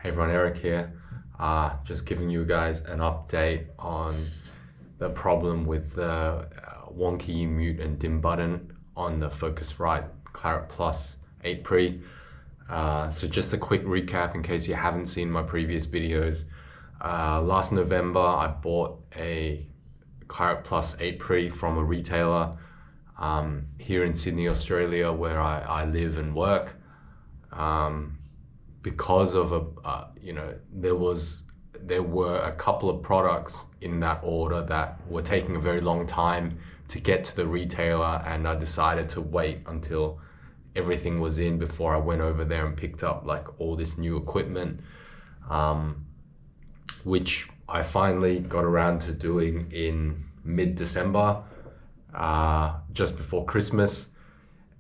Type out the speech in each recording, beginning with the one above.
Hey everyone, Eric here. Just giving you guys an update on the problem with the wonky mute and dim button on the Focusrite Clarett Plus 8 Pre. So just a quick recap in case you haven't seen my previous videos. Last November, I bought a Clarett Plus 8 Pre from a retailer here in Sydney, Australia, where I live and work. Because of there were a couple of products in that order that were taking a very long time to get to the retailer, and I decided to wait until everything was in before I went over there and picked up like all this new equipment, which I finally got around to doing in mid-December, just before Christmas.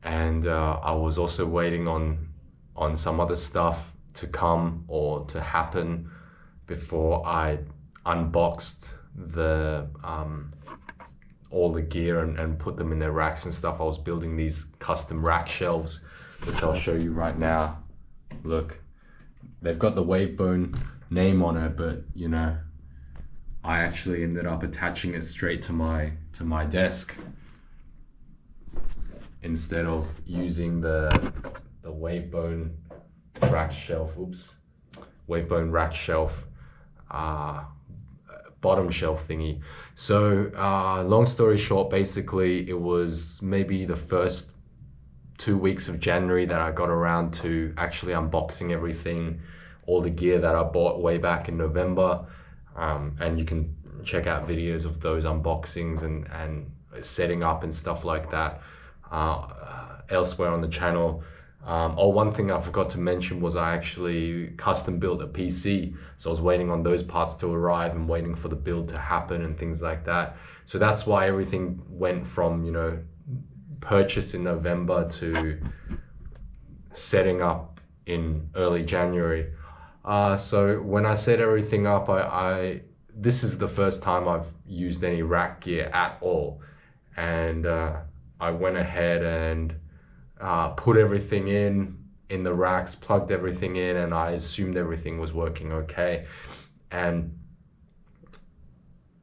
And I was also waiting on some other stuff to come or to happen before I unboxed the all the gear and put them in their racks and stuff. I was building these custom rack shelves, which I'll show you right now. Look, they've got the Wavebone name on it, but you know, I actually ended up attaching it straight to my desk instead of using the Wavebone rack shelf, Wavebone rack shelf, bottom shelf thingy. So long story short, basically it was maybe the first 2 weeks of January that I got around to actually unboxing everything, all the gear that I bought way back in November. And you can check out videos of those unboxings and setting up and stuff like that elsewhere on the channel. One thing I forgot to mention was I actually custom built a PC. So I was waiting on those parts to arrive and waiting for the build to happen and things like that. So that's why everything went from, you know, purchase in November to setting up in early January. So when I set everything up, this is the first time I've used any rack gear at all. And I went ahead and put everything in the racks, plugged everything in, and I assumed everything was working okay. And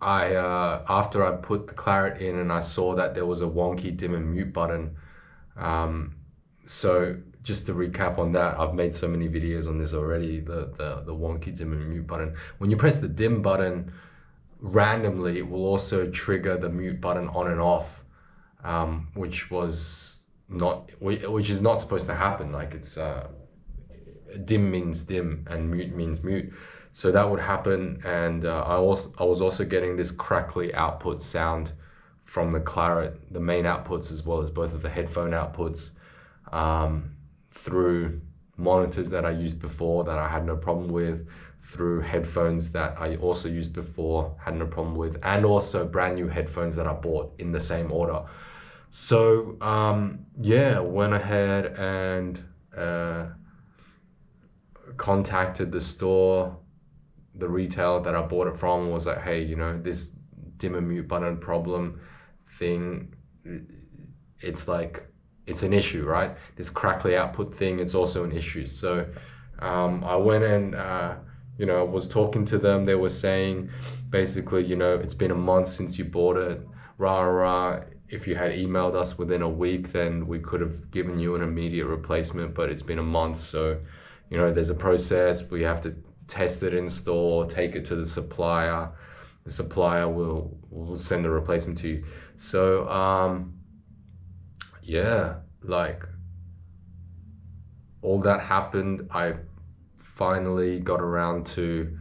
after I put the Clarett in and I saw that there was a wonky dim and mute button. So just to recap on that, I've made so many videos on this already, the wonky dim and mute button. When you press the dim button, randomly it will also trigger the mute button on and off, which is not supposed to happen. Like it's dim means dim and mute means mute. So that would happen, and I was also getting this crackly output sound from the Clarett, the main outputs as well as both of the headphone outputs, through monitors that I used before that I had no problem with, through headphones that I also used before, had no problem with, and also brand new headphones that I bought in the same order. So yeah, went ahead and contacted the store, the retailer that I bought it from, was like, hey, you know, this dim and mute button problem thing, it's an issue, right? This crackly output thing, it's also an issue. So I went and you know, was talking to them. They were saying basically, you know, it's been a month since you bought it, if you had emailed us within a week, then we could have given you an immediate replacement, but it's been a month. So, you know, there's a process. We have to test it in store, take it to the supplier. The supplier will send a replacement to you. So, yeah, like all that happened. I finally got around to,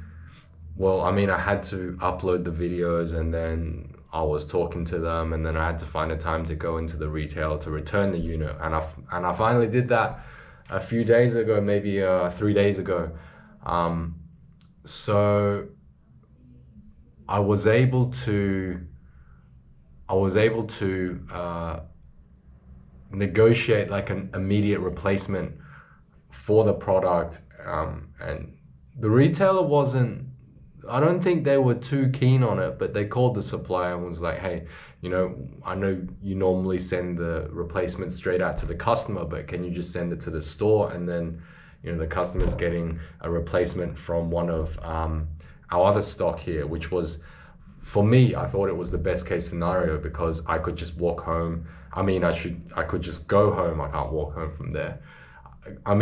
well, I mean, I had to upload the videos, and then I was talking to them, and then I had to find a time to go into the retail to return the unit, and I finally did that a few days ago, maybe 3 days ago. So I was able to negotiate like an immediate replacement for the product, and the retailer wasn't, I don't think they were too keen on it, but they called the supplier and was like, hey, you know, I know you normally send the replacement straight out to the customer, but can you just send it to the store, and then, the customer's getting a replacement from one of our other stock here, which was, for me, I thought it was the best case scenario because I could just walk home. I could just go home. I can't walk home from there. I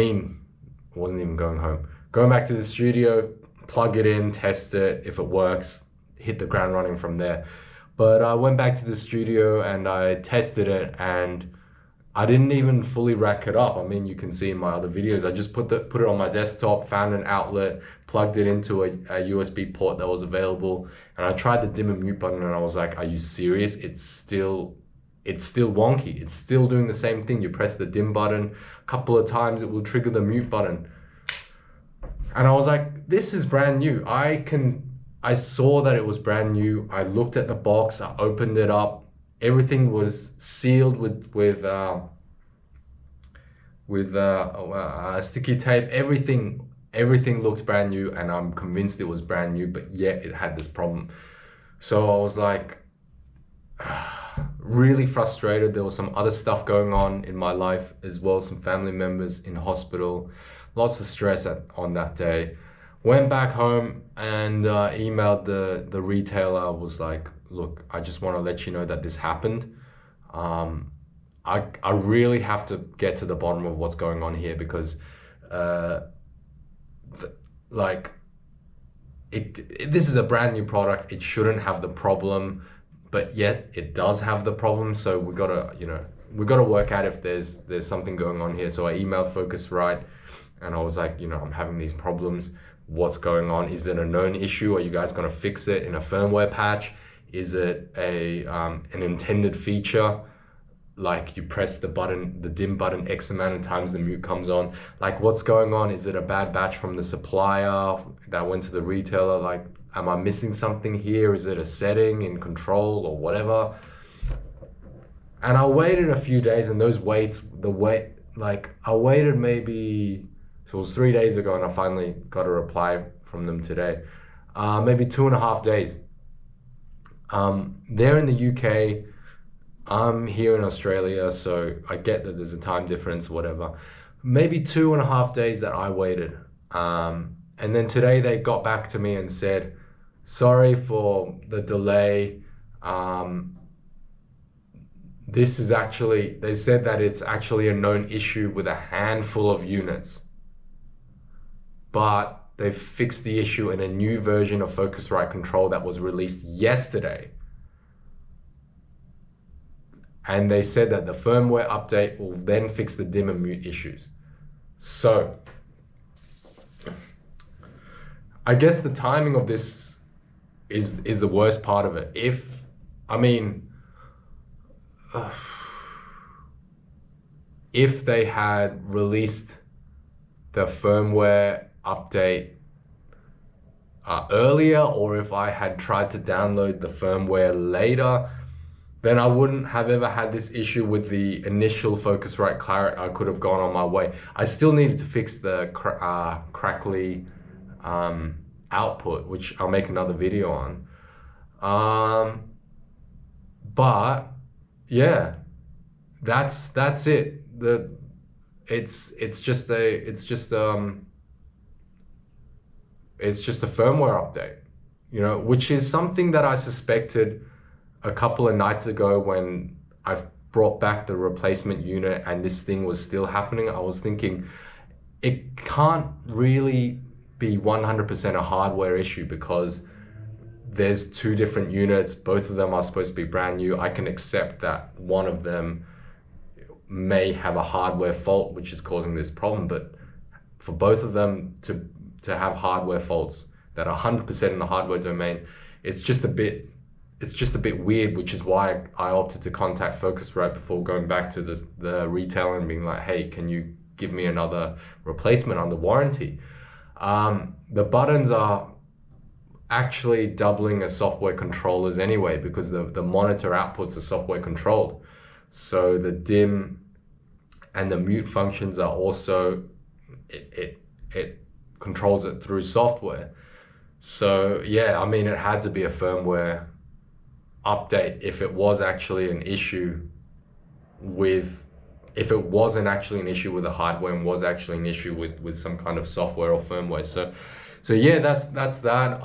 wasn't even going home. Going back to the studio, plug it in, test it. If it works, hit the ground running from there. But I went back to the studio and I tested it, and I didn't even fully rack it up. You can see in my other videos, I just put it on my desktop, found an outlet, plugged it into a USB port that was available, and I tried the dim and mute button, and I was like, are you serious? It's still wonky. It's still doing the same thing. You press the dim button a couple of times, it will trigger the mute button. And I was like, this is brand new. I saw that it was brand new. I looked at the box, I opened it up. Everything was sealed with sticky tape. Everything looked brand new, and I'm convinced it was brand new, but yet it had this problem. So I was like, really frustrated. There was some other stuff going on in my life as well, some family members in hospital, lots of stress on that day. Went back home and emailed the retailer. Was like, look, I just want to let you know that this happened. I really have to get to the bottom of what's going on here, because this is a brand new product. It shouldn't have the problem, but yet it does have the problem. So we gotta work out if there's something going on here. So I emailed Focusrite and I was like, I'm having these problems. What's going on? Is it a known issue? Are you guys gonna fix it in a firmware patch? Is it an intended feature? Like you press the dim button X amount of times, the mute comes on. Like, what's going on? Is it a bad batch from the supplier that went to the retailer? Like, am I missing something here? Is it a setting in control or whatever? And I waited a few days, and those I waited maybe, so it was 3 days ago, and I finally got a reply from them today. Maybe 2.5 days. They're in the UK. I'm here in Australia, so I get that there's a time difference, whatever. Maybe 2.5 days that I waited. And then today they got back to me and said, sorry for the delay. They said that it's actually a known issue with a handful of units, but they've fixed the issue in a new version of Focusrite Control that was released yesterday. And they said that the firmware update will then fix the dim and mute issues. So I guess the timing of this is the worst part of it. If they had released the firmware update earlier, or if I had tried to download the firmware later, then I wouldn't have ever had this issue with the initial Focusrite Clarett. I could have gone on my way. I still needed to fix the crackly output, which I'll make another video on. But yeah, that's it. It's just a firmware update, which is something that I suspected a couple of nights ago when I've brought back the replacement unit and this thing was still happening. I was thinking it can't really be 100% a hardware issue, because there's two different units. Both of them are supposed to be brand new. I can accept that one of them may have a hardware fault which is causing this problem, but for both of them to have hardware faults that are 100% in the hardware domain, it's just a bit weird, which is why I opted to contact Focusrite before going back to the retailer and being like, hey, can you give me another replacement under warranty? The buttons are actually doubling as software controllers anyway, because the monitor outputs are software controlled. So the dim and the mute functions are also, it controls it through software. So yeah, it had to be a firmware update if it was actually an issue with if it wasn't actually an issue with the hardware and was actually an issue with some kind of software or firmware. So yeah, that's that.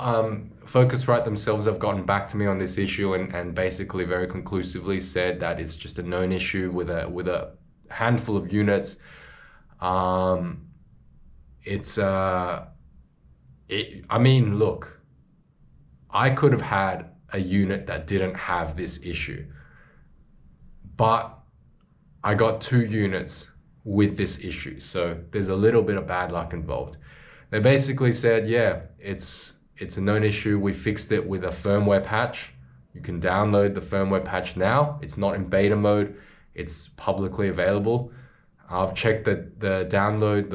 Focusrite themselves have gotten back to me on this issue and basically very conclusively said that it's just a known issue with a handful of units. I mean, look, I could have had a unit that didn't have this issue, but I got 2 units with this issue. So there's a little bit of bad luck involved. They basically said, yeah, it's a known issue. We fixed it with a firmware patch. You can download the firmware patch now. It's not in beta mode. It's publicly available. I've checked the download,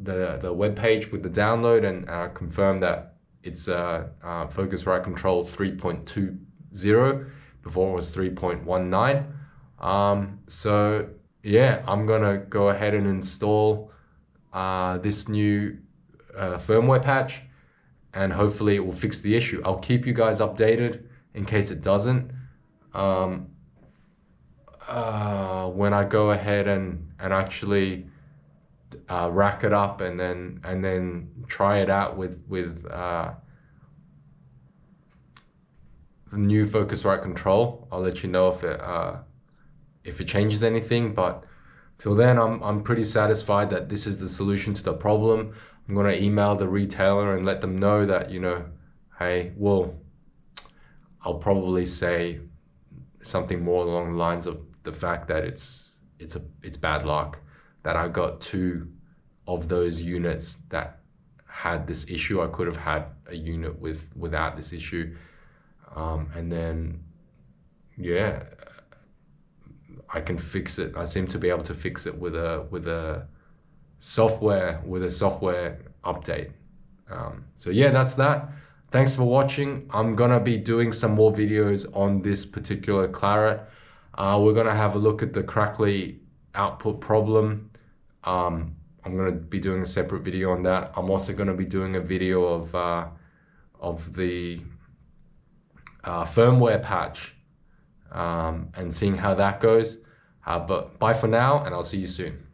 the web page with the download, and confirmed that it's Focusrite Control 3.20. Before it was 3.19. So yeah, I'm gonna go ahead and install this new firmware patch, and hopefully it will fix the issue. I'll keep you guys updated in case it doesn't. When I go ahead and actually rack it up and then try it out with the new Focusrite Control, I'll let you know if it changes anything. But till then, I'm pretty satisfied that this is the solution to the problem. I'm gonna email the retailer and let them know that, you know, hey, well, I'll probably say something more along the lines of the fact that it's bad luck that I got 2 of those units that had this issue. I could have had a unit without this issue, and then yeah, I can fix it. I seem to be able to fix it with a software update. So yeah, that's that. Thanks for watching. I'm gonna be doing some more videos on this particular Clarett. We're gonna have a look at the crackly output problem. I'm gonna be doing a separate video on that. I'm also gonna be doing a video of the firmware patch and seeing how that goes. But bye for now, and I'll see you soon.